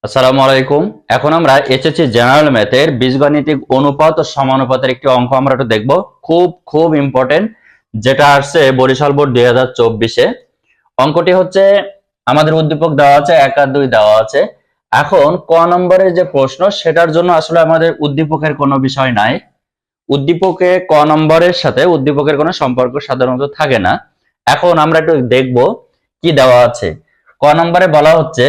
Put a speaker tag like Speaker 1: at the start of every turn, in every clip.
Speaker 1: আসসালামু আলাইকুম। এখন আমরা এসএসসি জেনারেল ম্যাথের বীজগণিতিক অনুপাত ও সমানুপাতের একটি অঙ্ক আমরা একটু দেখব। খুব খুব ইম্পর্টেন্ট, যেটা আসছে বরিশাল বোর্ড 2024-এ। অঙ্কটি হচ্ছে আমাদের উদ্দীপক দেওয়া আছে 1 আর 2 দেওয়া আছে। এখন ক নম্বরের যে প্রশ্ন, সেটার জন্য আসলে আমাদের উদ্দীপকের কোনো বিষয় নাই। উদ্দীপকে ক নম্বরের সাথে উদ্দীপকের কোনো সম্পর্ক সাধারণত থাকে না। এখন আমরা একটু দেখব কি দেওয়া আছে। ক নম্বরে বলা হচ্ছে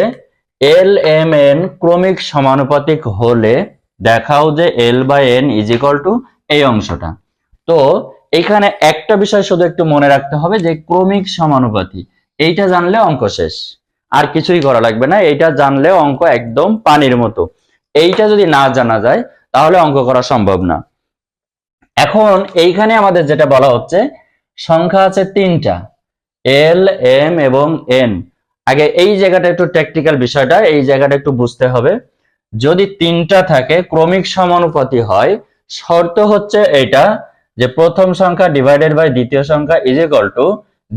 Speaker 1: এল এম এন ক্রমিক সমানুপাতিক হলে দেখাও যে L by N is equal to এই অংশটা। তো এখানে একটা বিষয় শুধু একটু মনে রাখতে হবে যে ক্রমিক সমানুপাতি, এইটা জানলে অঙ্ক শেষ, আর কিছুই করা লাগবে না। এইটা জানলে অঙ্ক একদম পানির মতো। এইটা যদি না জানা যায় তাহলে অঙ্ক করা সম্ভব না। এখন এইখানে আমাদের যেটা বলা হচ্ছে, সংখ্যা আছে 3টা, এল এম এবং এন। আগে এই জায়গাটা একটু টেকনিক্যাল বিষয়টা, এই জায়গাটা একটু বুঝতে হবে। যদি 3টা থাকে ক্রমিক সমানুপাতি হয়, শর্ত হচ্ছে এটা যে প্রথম সংখ্যা ডিভাইডেড বাই দ্বিতীয় সংখ্যা ইজ ইকুয়াল টু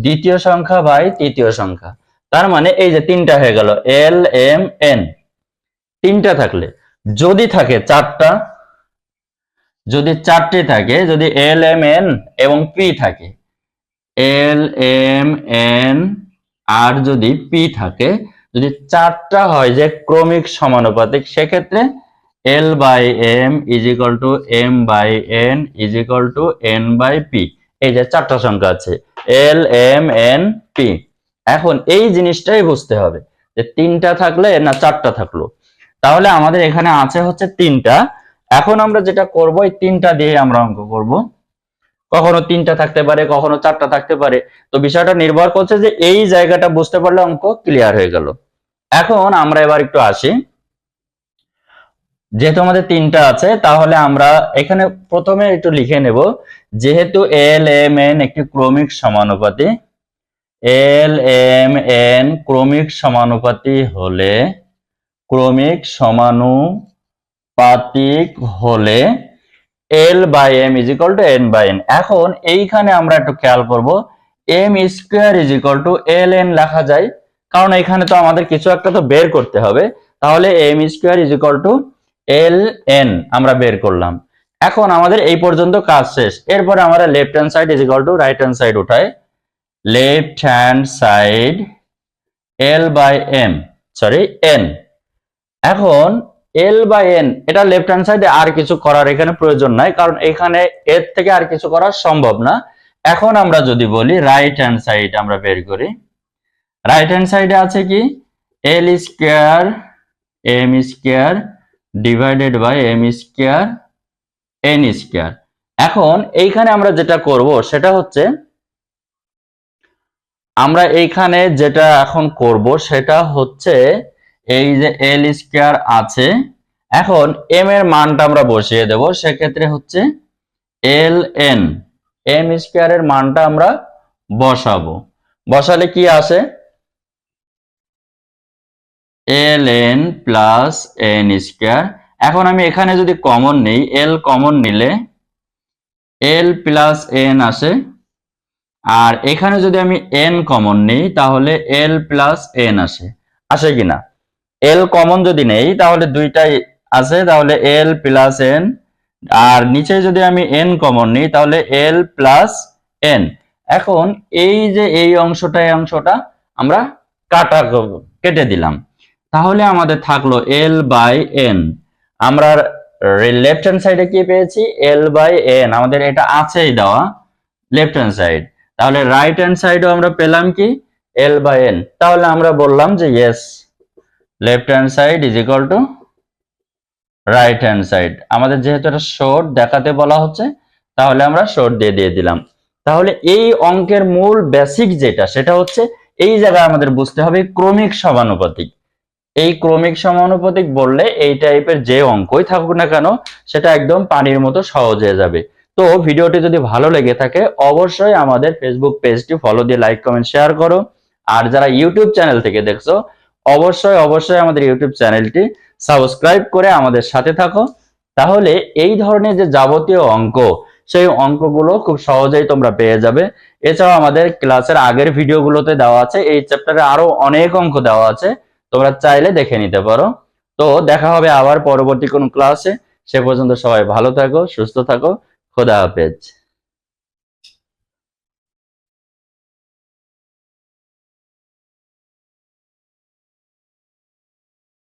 Speaker 1: দ্বিতীয় সংখ্যা বাই তৃতীয় সংখ্যা। তার মানে এই যে 3টা হয়ে গেল এল এম এন। 3টা থাকলে, যদি থাকে 4টা, যদি 4টে থাকে, যদি এল এম এন এবং পি থাকে, এল এম এন আর যদি পি থাকে, যদি 4টা হয় যে ক্রমিক সমানুপাতিক, সেক্ষেত্রে L by M is equal to M by N is equal to N by P. এই যে 4টা সংখ্যা আছে এল এম এন পি। এখন এই জিনিসটাই বুঝতে হবে যে 3টা থাকলে না 4টা থাকলো। তাহলে আমাদের এখানে আছে হচ্ছে 3টা। এখন আমরা যেটা করব, এই 3টা দিয়ে আমরা অঙ্ক করব। কখনো 3টা থাকতে পারে, কখনো 4টা থাকতে পারে। তো বিষয়টা নির্ভর করছে যে এই জায়গাটা বুঝতে পারলে অঙ্ক ক্লিয়ার হয়ে গেল। এখন আমরা এবার একটু আসি, যেহেতু আমাদের 3টা আছে তাহলে আমরা এখানে প্রথমে একটু লিখে নেব, যেহেতু এল এম এন একটি ক্রমিক সমানুপাতি, এল এম এন ক্রমিক সমানুপাতি হলে, ক্রমিক সমানুপাতিক হলে L by M is equal to N by N. এখন এইখানে আমরা একটু খেয়াল করব, M square is equal to L N লেখা যায়, কারণ এখানে তো আমাদের কিছু একটা তো বের করতে হবে। তাহলে M square is equal to L N আমরা বের করলাম। এখন আমাদের এই পর্যন্ত কাজ শেষ। এরপরে আমরা left hand side is equal to right hand side উঠাই। Left hand side L by M, sorry N. এখন এল বাই এন, এটা লেফট হ্যান্ড সাইডে আর কিছু করার এখানে প্রয়োজন নাই, কারণ এখানে এর থেকে আর কিছু করা সম্ভব না। এখন আমরা যদি বলি রাইট হ্যান্ড সাইড আমরা বের করি, রাইট হ্যান্ড সাইডে আছে কি L square M square divided by M square N square. এখন এইখানে আমরা যেটা করব সেটা হচ্ছে, আমরা এইখানে যেটা এখন করব সেটা হচ্ছে এই যে এল স্কোয়ার আছে, এখন এম এর মানটা আমরা বসিয়ে দেব। সেক্ষেত্রে হচ্ছে এল এন, এম স্কোয়ারের মানটা আমরা বসাবো। বসালে কি আসে, L N plus N square. এখন আমি এখানে যদি কমন নেই, এল কমন নিলে এল প্লাস এন আসে, আর এখানে যদি আমি এন কমন নেই তাহলে এল প্লাস এন আসে। আসে কিনা, এল কমন যদি নেই তাহলে দুইটাই আছে, তাহলে এল প্লাস এন। আর নিচে যদি আমি এন কমন নিই তাহলে এল প্লাস এন। এখন এই যে এই অংশটা, এই অংশটা আমরা কেটে দিলাম। তাহলে আমাদের থাকলো এল বাই এন। আমরা লেফট হ্যান্ড সাইডে কি পেয়েছি, এল বাই এন, আমাদের এটা আছেই দেওয়া লেফট হ্যান্ড সাইড। তাহলে রাইট হ্যান্ড সাইডও আমরা পেলাম কি এল বাই এন। তাহলে আমরা বললাম যে yes, left hand side is equal to right hand side. আমাদের যেহেতু এটা শর্ট দেখাতে বলা হচ্ছে, তাহলে আমরা শর্ট দিয়ে দিলাম। তাহলে এই অঙ্কের মূল বেসিক যেটা, সেটা হচ্ছে এই জায়গায় আমাদের বুঝতে হবে ক্রমিক সমানুপাতিক। এই ক্রমিক সমানুপাতিক বললে এই টাইপের যে অঙ্কই থাকুক না কেন, সেটা একদম পানির মতো সহজ হয়ে যাবে। তো ভিডিওটি যদি ভালো লেগে থাকে অবশ্যই আমাদের ফেসবুক পেজটি ফলো দিয়ে লাইক কমেন্ট শেয়ার করো। আর যারা ইউটিউব চ্যানেল থেকে দেখছো অবশ্যই অবশ্যই আমাদের ইউটিউব চ্যানেলটি সাবস্ক্রাইব করে আমাদের সাথে থাকো। তাহলে এই ধরনের যে যাবতীয় অঙ্ক, সেই অঙ্কগুলো খুব সহজেই তোমরা পেয়ে যাবে। এছাড়াও আমাদের ক্লাসের আগের ভিডিওগুলোতে দেওয়া আছে, এই চ্যাপ্টারে আরো অনেক অঙ্ক দেওয়া আছে, তোমরা চাইলে দেখে নিতে পারো। তো দেখা হবে আবার পরবর্তী কোনো ক্লাসে। সে পর্যন্ত সবাই ভালো থাকো, সুস্থ থাকো। খোদা হাফেজ।